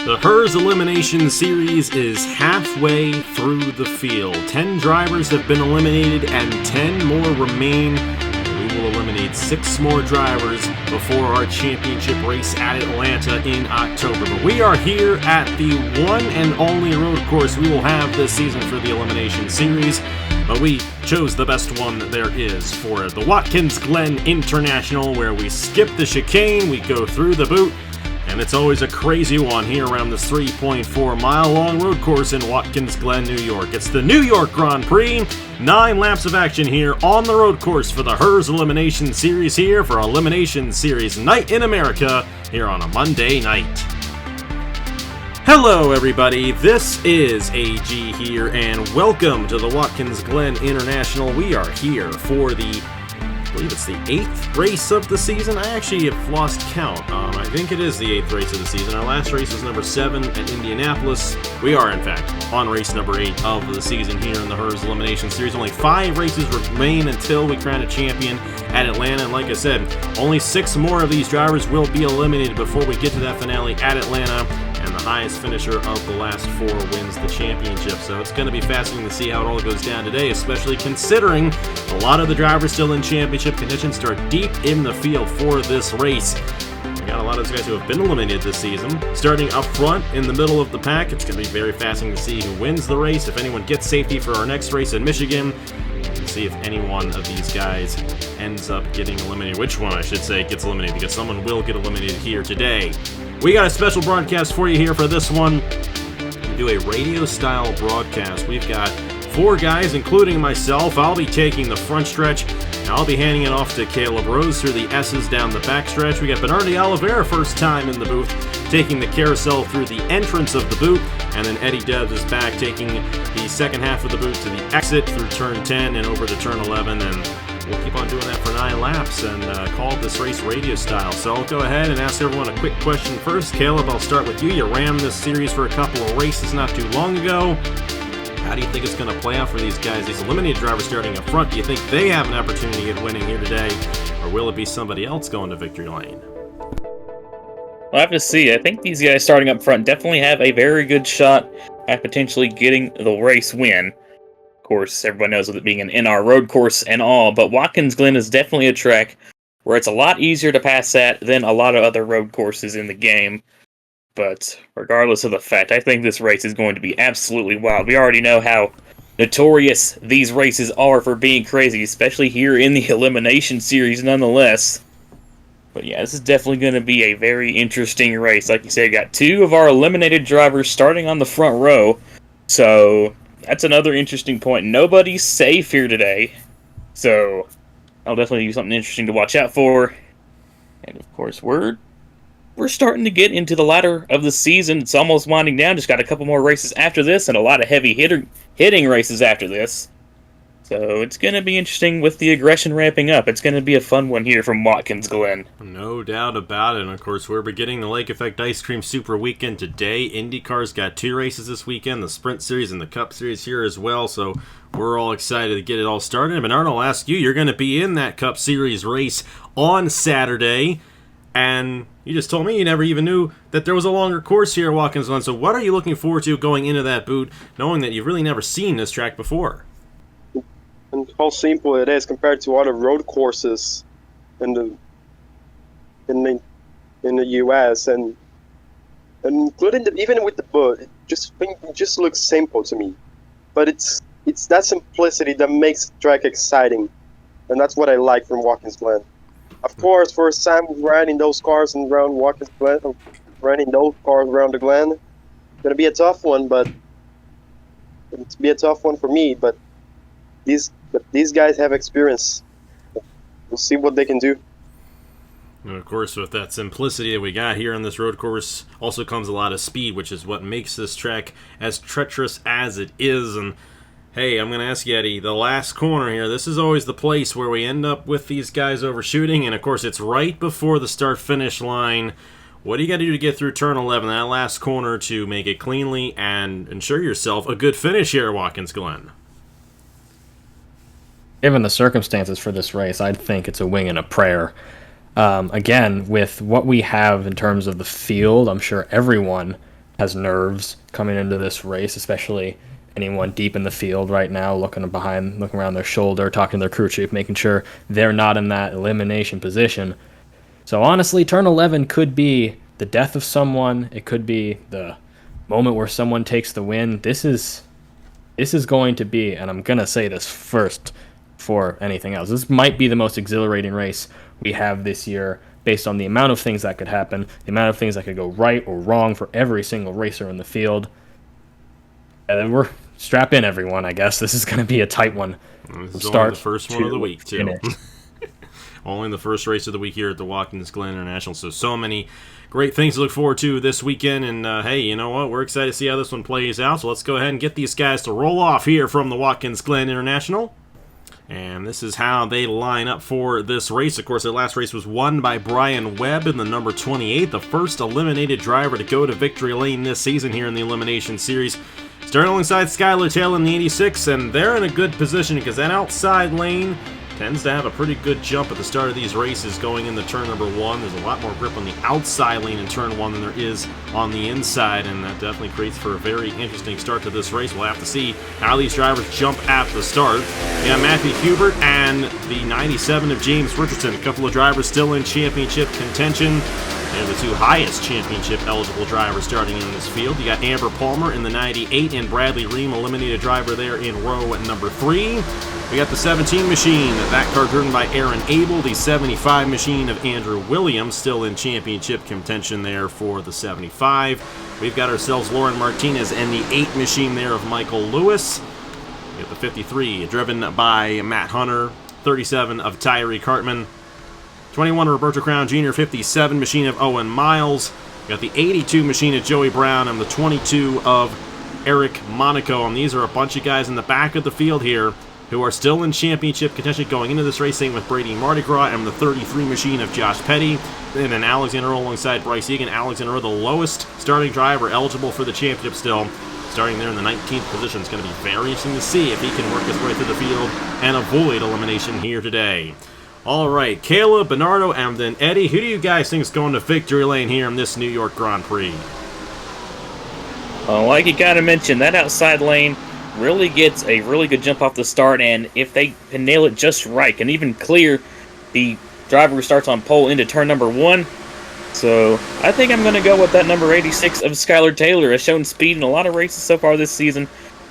The Herr's Elimination Series is halfway through the field. 10 drivers have been eliminated and 10 more remain. We will eliminate 6 more drivers before our championship race at Atlanta in October. But we are here at the one and only road course we will have this season for the Elimination Series. But we chose the best one there is for it. The Watkins Glen International, where we skip the chicane, we go through the boot, and it's always a crazy one here around this 3.4 mile long road course in Watkins Glen, New York. It's the New York Grand Prix. 9 laps of action here on the road course for the Herr's Elimination Series here for Elimination Series Night in America here on a Monday night. Hello everybody, this is AG here and welcome to the Watkins Glen International. We are here for I believe it's the 8th race of the season. I actually have lost count. I think it is the 8th race of the season. Our last race was number 7 at Indianapolis. We are, in fact, on race number 8 of the season here in the Herr's Elimination Series. Only 5 races remain until we crown a champion at Atlanta. And like I said, only 6 more of these drivers will be eliminated before we get to that finale at Atlanta. And the highest finisher of the last 4 wins the championship. So it's going to be fascinating to see how it all goes down today, especially considering a lot of the drivers still in championship contention start deep in the field for this race. We got a lot of those guys who have been eliminated this season. Starting up front in the middle of the pack, it's going to be very fascinating to see who wins the race, if anyone gets safety for our next race in Michigan. We'll see if any one of these guys ends up getting eliminated. Which one, I should say, gets eliminated, because someone will get eliminated here today. We got a special broadcast for you here for this one. We do a radio-style broadcast. We've got 4 guys, including myself. I'll be taking the front stretch, and I'll be handing it off to Caleb Rose through the S's down the back stretch. We got Bernardi Oliveira, first time in the booth, taking the carousel through the entrance of the boot, and then Eddie Debs is back taking the second half of the boot to the exit through turn 10 and over to turn 11, and we'll keep on doing that for 9 laps and call this race radio style. So I'll go ahead and ask everyone a quick question first. Caleb, I'll start with you. You ran this series for a couple of races not too long ago. How do you think it's going to play out for these guys, these eliminated drivers starting up front? Do you think they have an opportunity at winning here today, or will it be somebody else going to victory lane? We'll have to see. I think these guys starting up front definitely have a very good shot at potentially getting the race win. Of course, everyone knows with it being an NR road course and all, but Watkins Glen is definitely a track where it's a lot easier to pass at than a lot of other road courses in the game. But regardless of the fact, I think this race is going to be absolutely wild. We already know how notorious these races are for being crazy, especially here in the Elimination Series nonetheless. But yeah, this is definitely going to be a very interesting race. Like you said, we got 2 of our eliminated drivers starting on the front row. So that's another interesting point. Nobody's safe here today. So that'll definitely be something interesting to watch out for. And of course, we're starting to get into the latter of the season. It's almost winding down. Just got a couple more races after this and a lot of heavy hitting races after this. So it's going to be interesting with the aggression ramping up. It's going to be a fun one here from Watkins Glen. No doubt about it. And of course, we're beginning the Lake Effect Ice Cream Super Weekend today. IndyCar's got 2 races this weekend, the Sprint Series and the Cup Series here as well. So we're all excited to get it all started. And Bernard, I'll ask you, you're going to be in that Cup Series race on Saturday. And you just told me you never even knew that there was a longer course here at Watkins Glen. So what are you looking forward to going into that boot, knowing that you've really never seen this track before? And how simple it is compared to other road courses in the U.S. and including even with the boot, it just looks simple to me. But it's that simplicity that makes the track exciting, and that's what I like from Watkins Glen. Of course, first time riding those cars around Watkins Glen, riding those cars around the Glen, it's gonna be a tough one, but it's be a tough one for me. But these guys have experience. We'll see what they can do. And of course, with that simplicity that we got here on this road course, also comes a lot of speed, which is what makes this track as treacherous as it is. And hey, I'm going to ask you, Eddie, the last corner here, this is always the place where we end up with these guys overshooting, and of course it's right before the start-finish line. What do you got to do to get through turn 11, that last corner, to make it cleanly and ensure yourself a good finish here at Watkins Glen? Given the circumstances for this race, I'd think it's a wing and a prayer. Again, with what we have in terms of the field, I'm sure everyone has nerves coming into this race, especially anyone deep in the field right now, looking around their shoulder, talking to their crew chief, making sure they're not in that elimination position. So honestly, turn 11 could be the death of someone. It could be the moment where someone takes the win. This is going to be, and I'm going to say this first for anything else, this might be the most exhilarating race we have this year based on the amount of things that could happen, the amount of things that could go right or wrong for every single racer in the field. And then we're strap in, everyone, I guess. This is going to be a tight one. This is only the first one of the week, too. Only the first race of the week here at the Watkins Glen International. So many great things to look forward to this weekend. And, hey, you know what? We're excited to see how this one plays out. So let's go ahead and get these guys to roll off here from the Watkins Glen International. And this is how they line up for this race. Of course, their last race was won by Brian Webb in the number 28, the first eliminated driver to go to victory lane this season here in the Elimination Series. Starting alongside Skylar Taylor in the 86, and they're in a good position because that outside lane tends to have a pretty good jump at the start of these races going into turn number 1. There's a lot more grip on the outside lane in turn 1 than there is on the inside, and that definitely creates for a very interesting start to this race. We'll have to see how these drivers jump at the start. We have Matthew Hubert and the 97 of James Richardson, a couple of drivers still in championship contention. They're the two highest championship-eligible drivers starting in this field. You got Amber Palmer in the 98 and Bradley Ream, eliminated driver there in row at number 3. We got the 17 machine, that car driven by Aaron Abel. The 75 machine of Andrew Williams, still in championship contention there for the 75. We've got ourselves Lauren Martinez and the 8 machine there of Michael Lewis. We got the 53 driven by Matt Hunter, 37 of Tyree Cartman. 21 Roberto Crown Jr., 57 machine of Owen Miles. We got the 82 machine of Joey Brown and the 22 of Eric Monaco. And these are a bunch of guys in the back of the field here who are still in championship contention going into this race, same with Brady Mardi Gras and the 33 machine of Josh Petty. And then Alexander alongside Bryce Egan. Alexander, the lowest starting driver eligible for the championship still, starting there in the 19th position. It's going to be very interesting to see if he can work his way through the field and avoid elimination here today. All right, Caleb, Bernardo, and then Eddie, who do you guys think is going to victory lane here in this New York Grand Prix? Like you kind of mentioned, that outside lane really gets a really good jump off the start, and if they can nail it just right, can even clear the driver who starts on pole into turn number 1. So I think I'm going to go with that number 86 of Skylar Taylor. Has shown speed in a lot of races so far this season.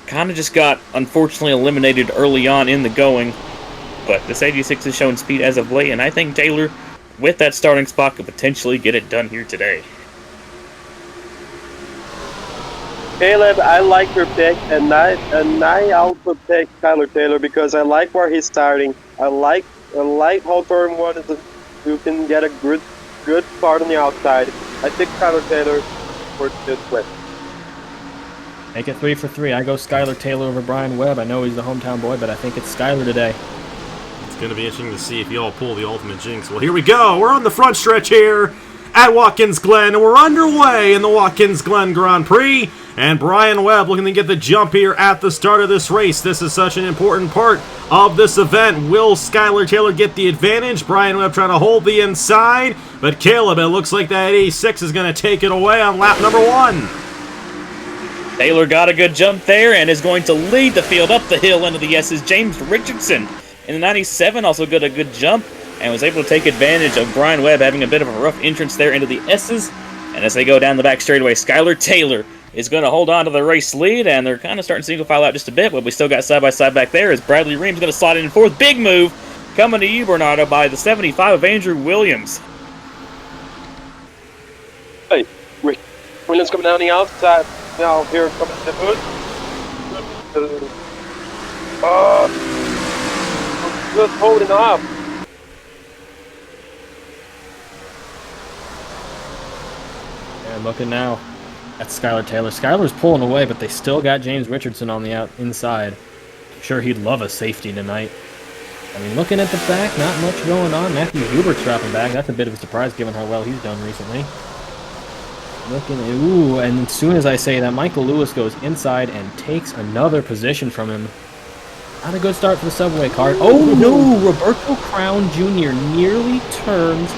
Kind of just got, unfortunately, eliminated early on in the going. But this 86 has shown speed as of late, and I think Taylor, with that starting spot, could potentially get it done here today. Caleb, I like your pick, and I also pick Skylar Taylor because I like where he's starting. I like how turn 1 is you can get a good start on the outside. I pick Skylar Taylor for this win. Make it 3 for 3. I go Skylar Taylor over Brian Webb. I know he's the hometown boy, but I think it's Skylar today. It's going to be interesting to see if y'all pull the ultimate jinx. Well, here we go. We're on the front stretch here at Watkins Glen, and we're underway in the Watkins Glen Grand Prix. And Brian Webb looking to get the jump here at the start of this race. This is such an important part of this event. Will Skylar Taylor get the advantage? Brian Webb trying to hold the inside. But Caleb, it looks like that 86 is going to take it away on lap number 1. Taylor got a good jump there and is going to lead the field up the hill into the S's. James Richardson in the 97 also got a good jump and was able to take advantage of Brian Webb having a bit of a rough entrance there into the S's. And as they go down the back straightaway, Skylar Taylor is going to hold on to the race lead, and they're kind of starting to single file out just a bit, but we still got side-by-side back there as Bradley Ream's going to slide in fourth. Big move coming to you, Bernardo, by the 75 of Andrew Williams. Hey, Williams coming down the outside. Now here comes the hood. Just holding off. And looking now at Skylar Taylor. Skylar's pulling away, but they still got James Richardson on the inside. I'm sure he'd love a safety tonight. I mean, looking at the back, not much going on. Matthew Hubert's dropping back. That's a bit of a surprise given how well he's done recently. Ooh, and as soon as I say that, Michael Lewis goes inside and takes another position from him. Not a good start for the subway car. Oh no, Roberto Crown Jr. nearly turns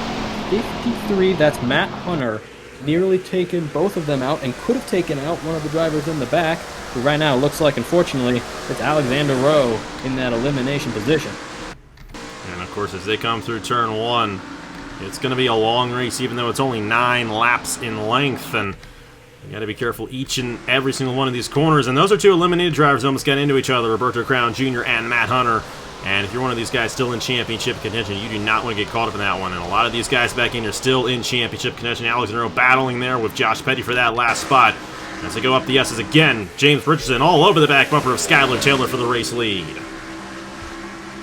53. That's Matt Hunter nearly taken both of them out and could have taken out one of the drivers in the back. But right now, it looks like, unfortunately, it's Alexander Rowe in that elimination position. And of course, as they come through turn 1, it's going to be a long race, even though it's only 9 laps in length. And you got to be careful each and every single one of these corners. And those are two eliminated drivers who almost got into each other, Roberto Crown Jr. and Matt Hunter. And if you're one of these guys still in championship contention, you do not want to get caught up in that one. And a lot of these guys back in are still in championship contention. Alexander Rowe battling there with Josh Petty for that last spot. As they go up the S's again, James Richardson all over the back bumper of Skylar Taylor for the race lead.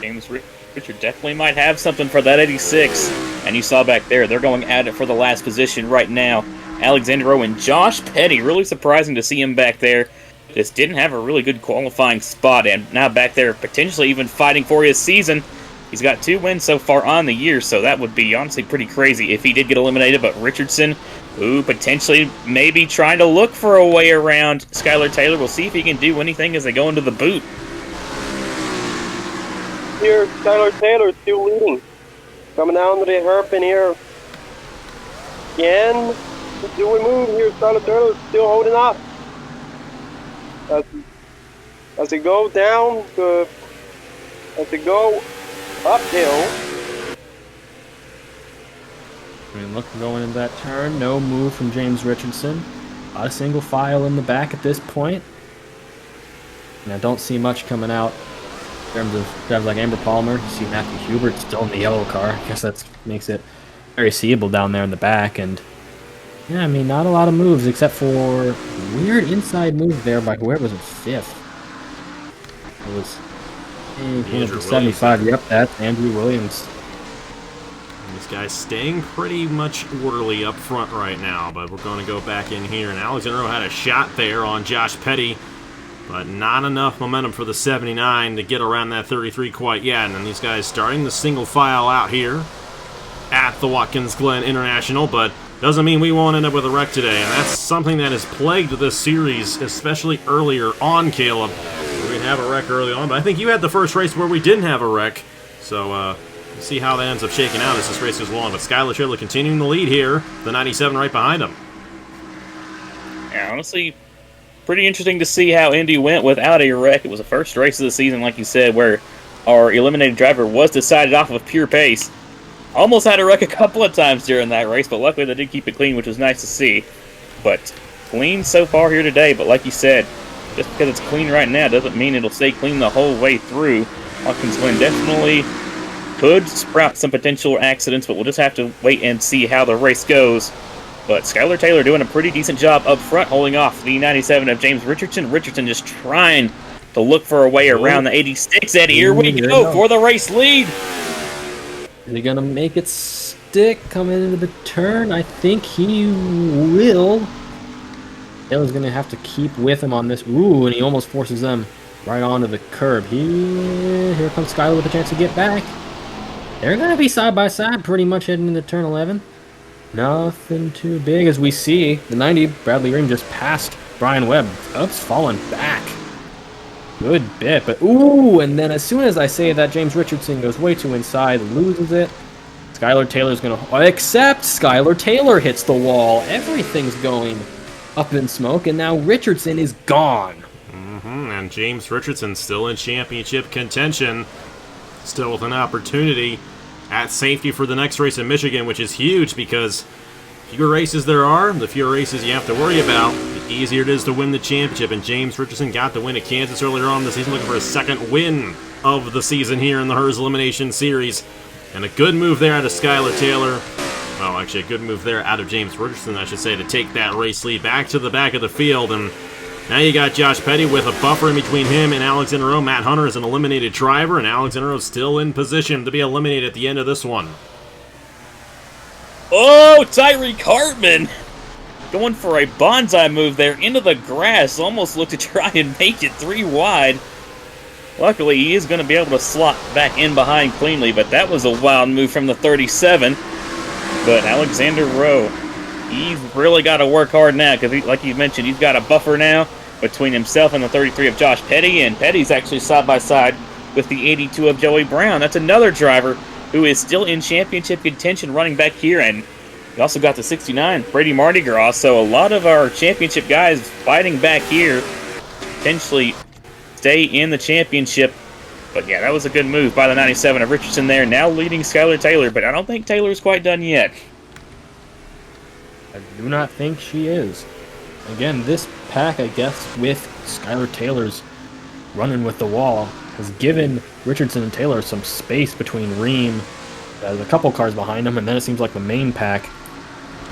James Richard definitely might have something for that 86. And you saw back there, they're going at it for the last position right now. Alexander Rowe and Josh Petty, really surprising to see him back there. Just didn't have a really good qualifying spot, and now back there potentially even fighting for his season. He's got 2 wins so far on the year, so that would be honestly pretty crazy if he did get eliminated. But Richardson, who potentially maybe trying to look for a way around Skylar Taylor, we'll see if he can do anything as they go into the boot. Here, Skylar Taylor still leading. Coming down to the hairpin here. Again, do we move here? Skylar Taylor still holding up. As they go down, as they go uphill. I mean, look, going into that turn, no move from James Richardson. Not a single file in the back at this point. And I don't see much coming out in terms of drivers like Amber Palmer. You see Matthew Hubert still in the yellow car. I guess that makes it very seeable down there in the back. And yeah, I mean, not a lot of moves except for weird inside move there by whoever was in 5th. It was Andrew 75. Williams. Yep, that's Andrew Williams. And this guy's staying pretty much orderly up front right now, but we're going to go back in here. And Alexander Rowe had a shot there on Josh Petty, but not enough momentum for the 79 to get around that 33 quite yet. And then these guys starting the single file out here at the Watkins Glen International, but doesn't mean we won't end up with a wreck today, and that's something that has plagued this series, especially earlier on, Caleb. We'd have a wreck early on, but I think you had the first race where we didn't have a wreck, so we'll see how that ends up shaking out as this race goes along. But Skylar Taylor continuing the lead here, the 97 right behind him. Yeah, honestly, pretty interesting to see how Indy went without a wreck. It was the first race of the season, like you said, where our eliminated driver was decided off of pure pace. Almost had a wreck a couple of times during that race, but luckily they did keep it clean, which was nice to see. But clean so far here today, but like you said, just because it's clean right now doesn't mean it'll stay clean the whole way through. Watkins Glen definitely could sprout some potential accidents, but we'll just have to wait and see how the race goes. But Skylar Taylor doing a pretty decent job up front, holding off the 97 of James Richardson. Richardson just trying to look for a way around the 86. And here we go for the race lead. Is he going to make it stick coming into the turn? I think he will. Taylor's going to have to keep with him on this. Ooh, and he almost forces them right onto the curb. Here comes Skylar with a chance to get back. They're going to be side by side pretty much heading into turn 11. Nothing too big as we see. The 90, Bradley Ream just passed Brian Webb. Oops, falling back. Good bit, but ooh, and then as soon as I say that, James Richardson goes way too inside, loses it. Skylar Taylor's going to... Except Skylar Taylor hits the wall. Everything's going up in smoke, and now Richardson is gone. And James Richardson still in championship contention. Still with an opportunity at safety for the next race in Michigan, which is huge because the fewer races there are, the fewer races you have to worry about, the easier it is to win the championship. And James Richardson got the win at Kansas earlier on in the season, looking for his second win of the season here in the Herr's Elimination Series. And a good move there out of Skylar Taylor. Well, actually a good move there out of James Richardson, I should say, to take that race lead back to the back of the field. And now you got Josh Petty with a buffer in between him and Alexander Rowe. Matt Hunter is an eliminated driver, and Alexander Rowe still in position to be eliminated at the end of this one. Oh, Tyreek Hartman going for a bonsai move there into the grass. Almost looked to try and make it 3 wide. Luckily, he is going to be able to slot back in behind cleanly, but that was a wild move from the 37. But Alexander Rowe, he's really got to work hard now because, like you mentioned, he's got a buffer now between himself and the 33 of Josh Petty, and Petty's actually side by side with the 82 of Joey Brown. That's another driver who is still in championship contention running back here, and We also got the 69, Brady Mardi Gras, so a lot of our championship guys fighting back here, potentially stay in the championship. But yeah, that was a good move by the 97 of Richardson there, now leading Skylar Taylor, but I don't think Taylor's quite done yet. I do not think she is. Again, this pack, I guess, with Skylar Taylor's running with the wall, has given Richardson and Taylor some space between Ream. There's a couple cars behind them, and then it seems like the main pack.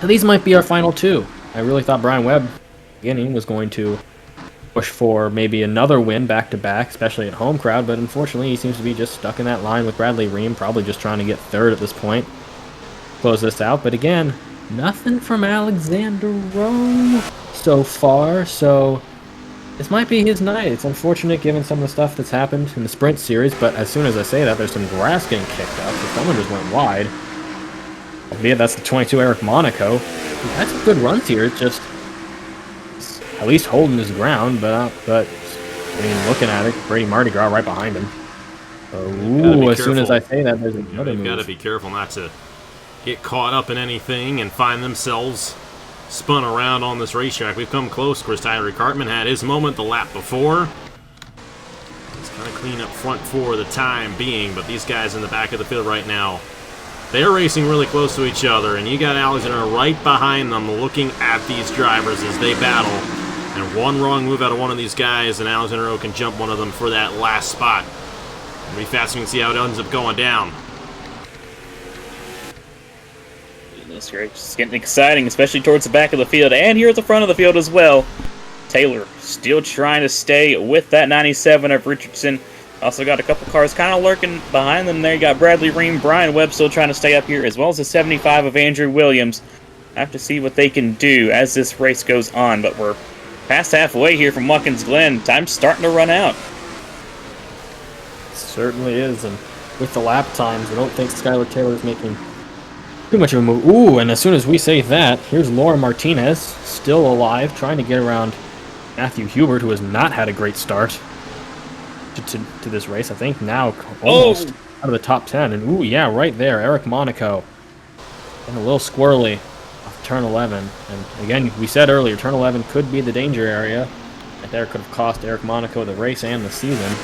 So these might be our final two. I really thought Brian Webb, beginning, was going to push for maybe another win back-to-back, especially at home crowd, but unfortunately he seems to be just stuck in that line with Bradley Ream, probably just trying to get third at this point. Close this out, but again, nothing from Alexander Rowe so far, so this might be his night. It's unfortunate given some of the stuff that's happened in the sprint series, but as soon as I say that, there's some grass getting kicked up, so someone just went wide. Albeit that's the 22 Eric Monaco. He had some good runs here, just at least holding his ground, but I mean, looking at it, Brady Mardi Gras right behind him. Ooh, as soon as I say that, there's another move. They've got to be careful not to get caught up in anything and find themselves spun around on this racetrack. We've come close. Of course, Tyree Cartman had his moment the lap before. He's kind of clean up front for the time being, but these guys in the back of the field right now, they're racing really close to each other, and you got Alexander right behind them looking at these drivers as they battle. And one wrong move out of one of these guys, and Alexander O can jump one of them for that last spot. It'll be fascinating to see how it ends up going down. This race is getting exciting, especially towards the back of the field, and here at the front of the field as well. Taylor still trying to stay with that 97 of Richardson. Also got a couple cars kind of lurking behind them there. You got Bradley Ream, Brian Webb still trying to stay up here, as well as the 75 of Andrew Williams. Have to see what they can do as this race goes on, but we're past halfway here from Watkins Glen. Time's starting to run out. It certainly is, and with the lap times, I don't think Skylar Taylor is making too much of a move. Ooh, and as soon as we say that, here's Laura Martinez, still alive, trying to get around Matthew Hubert, who has not had a great start to this race. I think now almost out of the top 10. And ooh, yeah, right there, Eric Monaco. And a little squirrely off turn 11. And again, we said earlier, turn 11 could be the danger area. Right there could have cost Eric Monaco the race and the season.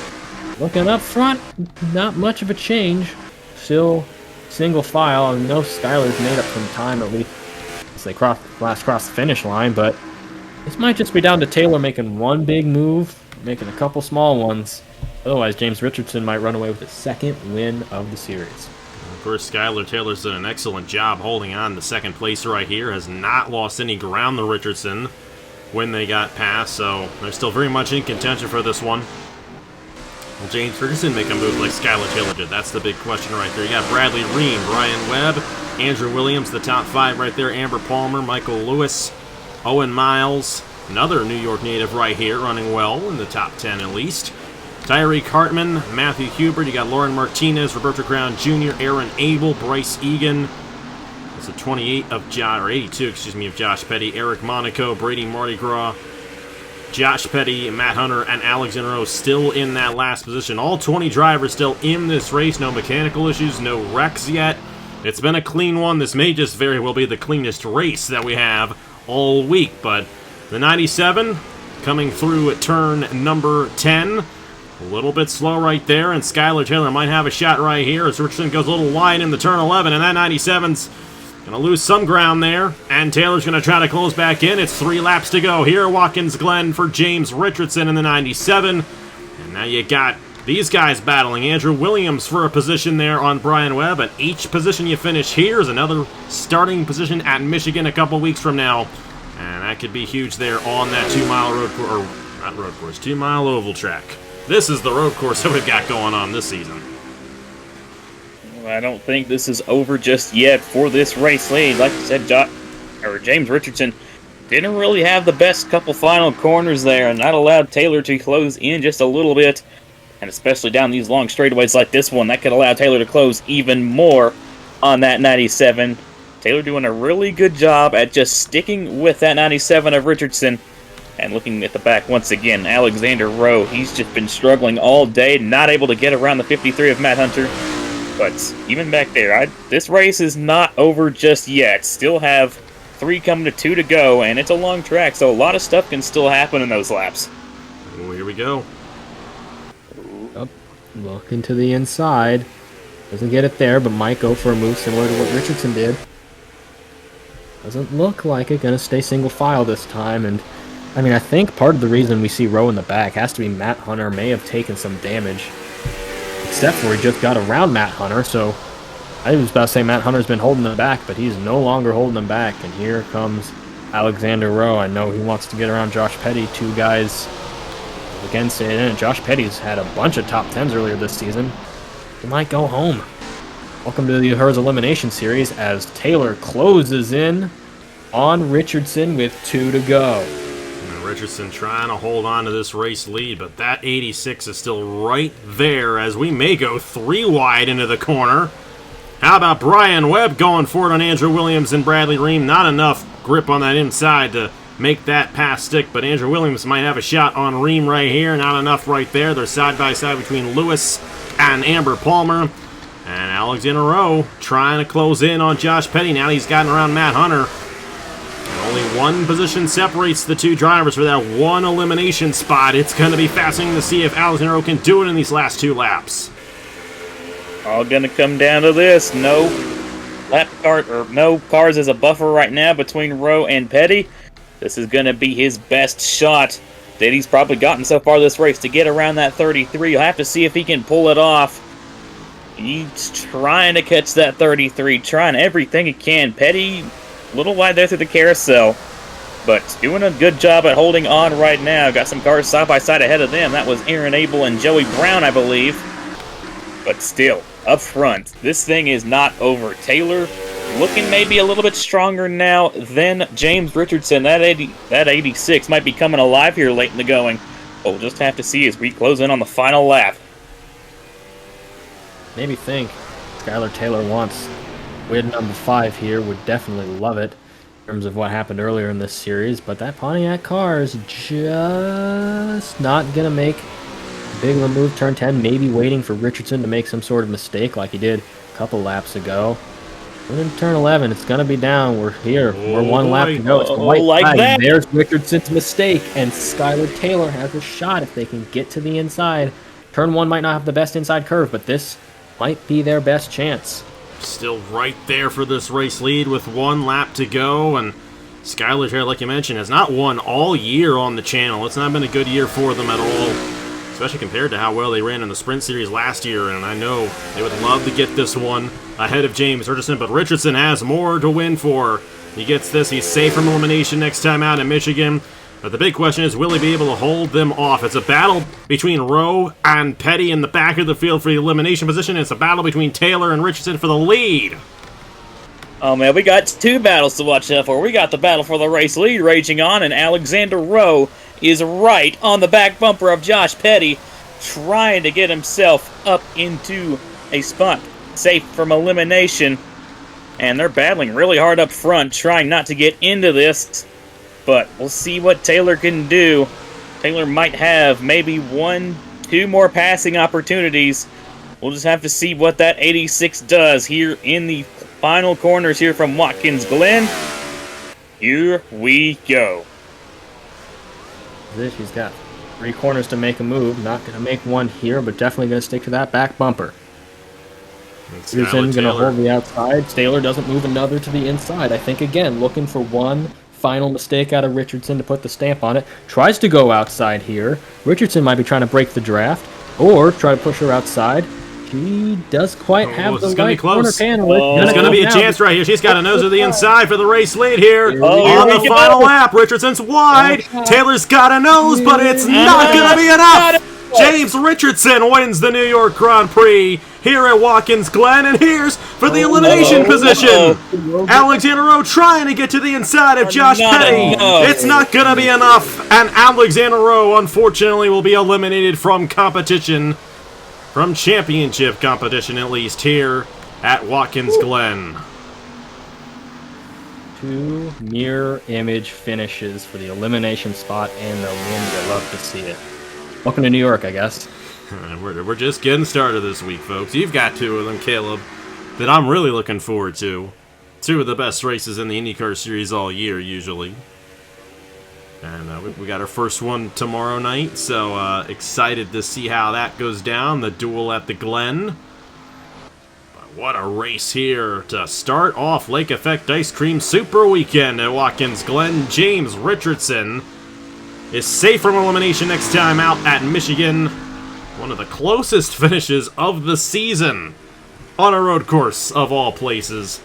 Looking up front, not much of a change. Still single file. I know Skylar's made up some time at least as they cross the finish line, but this might just be down to Taylor making one big move, making a couple small ones. Otherwise, James Richardson might run away with his second win of the series. Of course, Skylar Taylor's done an excellent job holding on to second place right here. Has not lost any ground to Richardson when they got past, so they're still very much in contention for this one. Will James Richardson make a move like Skylar Taylor did? That's the big question right there. You got Bradley Ream, Brian Webb, Andrew Williams, the top five right there, Amber Palmer, Michael Lewis, Owen Miles, another New York native right here, running well in the top 10 at least. Tyree Cartman, Matthew Hubert, you got Lauren Martinez, Roberto Crown Jr., Aaron Abel, Bryce Egan. That's a 28 of or 82, excuse me, of Josh Petty, Eric Monaco, Brady Mardi Gras, Josh Petty, Matt Hunter, and Alexander O still in that last position. All 20 drivers still in this race. No mechanical issues, no wrecks yet. It's been a clean one. This may just very well be the cleanest race that we have all week. But the 97 coming through at turn number 10. A little bit slow right there, and Skylar Taylor might have a shot right here as Richardson goes a little wide in the turn 11, and that 97's going to lose some ground there, and Taylor's going to try to close back in. It's 3 laps to go here at Watkins Glen for James Richardson in the 97. And now you got these guys battling. Andrew Williams for a position there on Brian Webb, and each position you finish here is another starting position at Michigan a couple weeks from now. And that could be huge there on that 2-mile road course, or not road course, 2-mile oval track. This is the road course that we've got going on this season. I don't think this is over just yet for this race lead. Like I said, James Richardson didn't really have the best couple final corners there, and that allowed Taylor to close in just a little bit. And especially down these long straightaways like this one, that could allow Taylor to close even more on that 97. Taylor doing a really good job at just sticking with that 97 of Richardson. And looking at the back once again, Alexander Rowe, he's just been struggling all day, not able to get around the 53 of Matt Hunter. But even back there, this race is not over just yet. Still have 3 coming to 2 to go, and it's a long track, so a lot of stuff can still happen in those laps. Oh, here we go. Up, looking to the inside. Doesn't get it there, but might go for a move similar to what Richardson did. Doesn't look like it. Going to stay single file this time. And I mean, I think part of the reason we see Rowe in the back has to be Matt Hunter may have taken some damage. Except for he just got around Matt Hunter, so I was about to say Matt Hunter's been holding them back, but he's no longer holding them back. And here comes Alexander Rowe. I know he wants to get around Josh Petty, 2 guys against it. And Josh Petty's had a bunch of top 10s earlier this season. He might go home. Welcome to the Herr's Elimination Series as Taylor closes in on Richardson with 2 to go. And Richardson trying to hold on to this race lead, but that 86 is still right there as we may go 3 wide into the corner. How about Brian Webb going for it on Andrew Williams and Bradley Ream? Not enough grip on that inside to make that pass stick, but Andrew Williams might have a shot on Ream right here. Not enough right there. They're side by side between Lewis and Amber Palmer. And Alexander Rowe trying to close in on Josh Petty. Now he's gotten around Matt Hunter. And only 1 position separates the 2 drivers for that 1 elimination spot. It's going to be fascinating to see if Alexander Rowe can do it in these last 2 laps. All going to come down to this. No cars as a buffer right now between Rowe and Petty. This is going to be his best shot that he's probably gotten so far this race to get around that 33. You'll have to see if he can pull it off. He's trying to catch that 33, trying everything he can. Petty, a little wide there through the carousel, but doing a good job at holding on right now. Got some cars side by side ahead of them. That was Aaron Abel and Joey Brown, I believe. But still, up front, this thing is not over. Taylor looking maybe a little bit stronger now than James Richardson. That 86 might be coming alive here late in the going. But we'll just have to see as we close in on the final lap. Maybe think Skylar Taylor wants win number 5 here. Would definitely love it in terms of what happened earlier in this series. But that Pontiac car is just not going to make a big of a move. Turn 10, maybe waiting for Richardson to make some sort of mistake like he did a couple laps ago. And in turn 11, it's going to be down. We're here. We're 1 lap to go. It's the white flag. That. There's Richardson's mistake. And Skylar Taylor has a shot if they can get to the inside. Turn 1 might not have the best inside curve, but this might be their best chance. Still right there for this race lead with 1 lap to go, and Skylar here, like you mentioned, has not won all year on the channel. It's not been a good year for them at all, especially compared to how well they ran in the Sprint Series last year, and I know they would love to get this one ahead of James Richardson, but Richardson has more to win for. He gets this, he's safe from elimination next time out in Michigan. But the big question is, will he be able to hold them off? It's a battle between Rowe and Petty in the back of the field for the elimination position. It's a battle between Taylor and Richardson for the lead. Oh man, we got 2 battles to watch out for. We got the battle for the race lead raging on, and Alexander Rowe is right on the back bumper of Josh Petty, trying to get himself up into a spot safe from elimination. And they're battling really hard up front, trying not to get into this. But we'll see what Taylor can do. Taylor might have maybe 1-2 more passing opportunities. We'll just have to see what that 86 does here in the final corners here from Watkins Glen. Here we go. He's got 3 corners to make a move. Not going to make one here, but definitely going to stick to that back bumper. Richardson going to hold the outside. Taylor doesn't move another to the inside. I think, again, looking for one final mistake out of Richardson to put the stamp on it. Tries to go outside here. Richardson might be trying to break the draft or try to push her outside. She does quite have the right corner panel. There's going to be a chance right here. She's got a nose to the inside for the race lead here. On the final lap, Richardson's wide. Taylor's got a nose, but it's not going to be enough. James Richardson wins the New York Grand Prix here at Watkins Glen, and here's for the elimination position. Alexander Rowe trying to get to the inside of Josh Petty. It's not going to be enough, and Alexander Rowe, unfortunately, will be eliminated from competition, from championship competition at least, here at Watkins Glen. 2 mirror image finishes for the elimination spot and the win. You love to see it. Welcome to New York, I guess. We're just getting started this week, folks. You've got two of them, Caleb, that I'm really looking forward to. Two of the best races in the IndyCar Series all year, usually. And we got our first one tomorrow night, so excited to see how that goes down, the duel at the Glen. But what a race here to start off Lake Effect Ice Cream Super Weekend at Watkins Glen. James Richardson is safe from elimination next time out at Michigan. One of the closest finishes of the season on a road course of all places.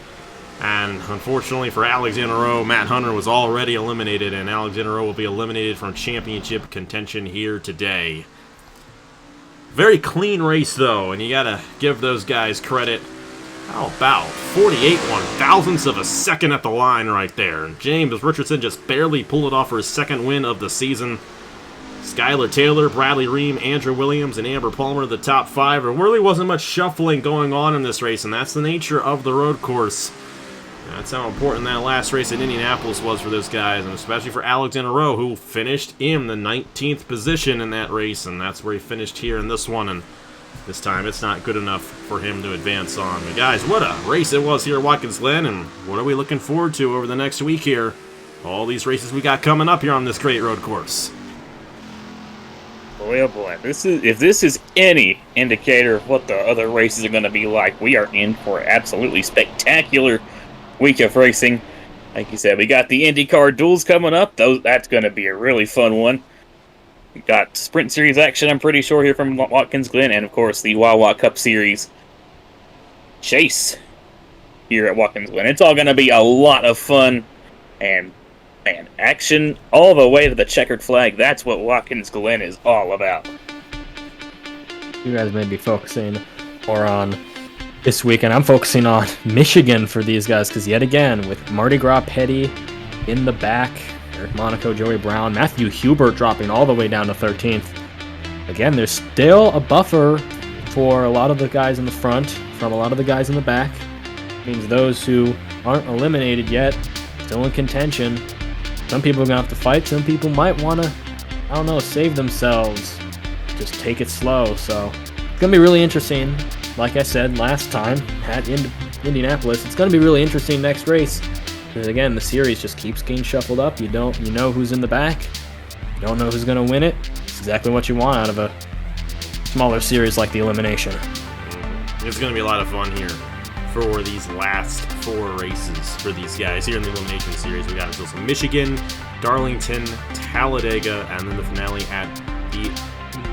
And unfortunately for Alexander Rowe, Matt Hunter was already eliminated, and Alexander Rowe will be eliminated from championship contention here today. Very clean race, though, and you gotta give those guys credit. How about 48 one-thousandths of a second at the line right there? And James Richardson just barely pulled it off for his second win of the season. Skylar Taylor, Bradley Ream, Andrew Williams, and Amber Palmer, the top five. There really wasn't much shuffling going on in this race, and that's the nature of the road course. That's how important that last race at Indianapolis was for those guys, and especially for Alexander Rowe, who finished in the 19th position in that race, and that's where he finished here in this one, and this time it's not good enough for him to advance on. But guys, what a race it was here at Watkins Glen, and what are we looking forward to over the next week here? All these races we got coming up here on this great road course. Boy, oh boy, if this is any indicator of what the other races are going to be like, we are in for an absolutely spectacular week of racing. Like you said, we got the IndyCar duels coming up. That's going to be a really fun one. We got Sprint Series action, I'm pretty sure, here from Watkins Glen, and of course the Wawa Cup Series chase here at Watkins Glen. It's all going to be a lot of fun, and man, action all the way to the checkered flag. That's what Watkins Glen is all about. You guys may be focusing more on this weekend. I'm focusing on Michigan for these guys, because yet again, with Mardi Gras Petty in the back, Eric Monaco, Joey Brown, Matthew Hubert dropping all the way down to 13th. Again, there's still a buffer for a lot of the guys in the front from a lot of the guys in the back. It means those who aren't eliminated yet, still in contention. Some people are going to have to fight. Some people might want to, I don't know, save themselves. Just take it slow. So it's going to be really interesting. Like I said last time at Indianapolis, it's going to be really interesting next race. Because again, the series just keeps getting shuffled up. You know who's in the back. You don't know who's going to win it. It's exactly what you want out of a smaller series like the Elimination. It's going to be a lot of fun here for these last four races for these guys here in the Elimination Series. We got until some Michigan, Darlington, Talladega, and then the finale at the,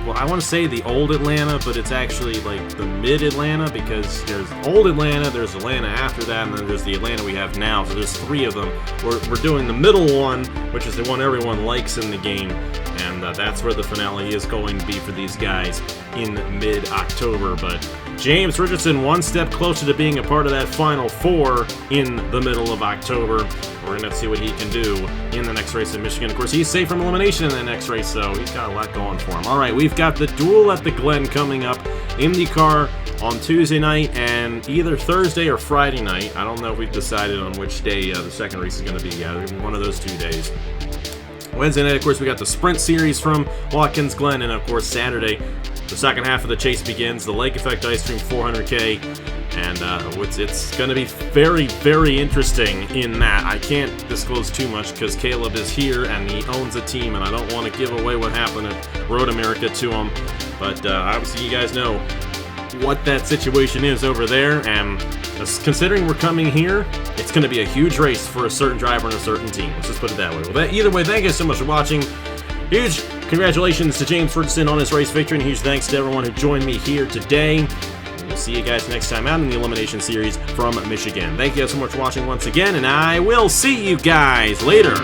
well, I want to say the old Atlanta, but it's actually like the mid-Atlanta, because there's old Atlanta, there's Atlanta after that, and then there's the Atlanta we have now. So there's three of them. We're doing the middle one, which is the one everyone likes in the game, and that's where the finale is going to be for these guys in mid-October. But James Richardson one step closer to being a part of that Final Four in the middle of October. We're going to see what he can do in the next race in Michigan. Of course, he's safe from elimination in the next race, so he's got a lot going for him. All right, we've got the duel at the Glen coming up. IndyCar on Tuesday night and either Thursday or Friday night. I don't know if we've decided on which day the second race is going to be. One of those 2 days. Wednesday night, of course, we got the Sprint Series from Watkins Glen, and of course, Saturday, the second half of the chase begins, the Lake Effect Ice Cream 400K, and it's going to be very, very interesting in that. I can't disclose too much because Caleb is here and he owns a team, and I don't want to give away what happened at Road America to him, but obviously you guys know what that situation is over there, and considering we're coming here, it's going to be a huge race for a certain driver and a certain team. Let's just put it that way. Well, either way, thank you so much for watching. Huge congratulations to James Richardson on his race victory, and huge thanks to everyone who joined me here today. We'll see you guys next time out in the Elimination Series from Michigan. Thank you guys so much for watching once again, and I will see you guys later.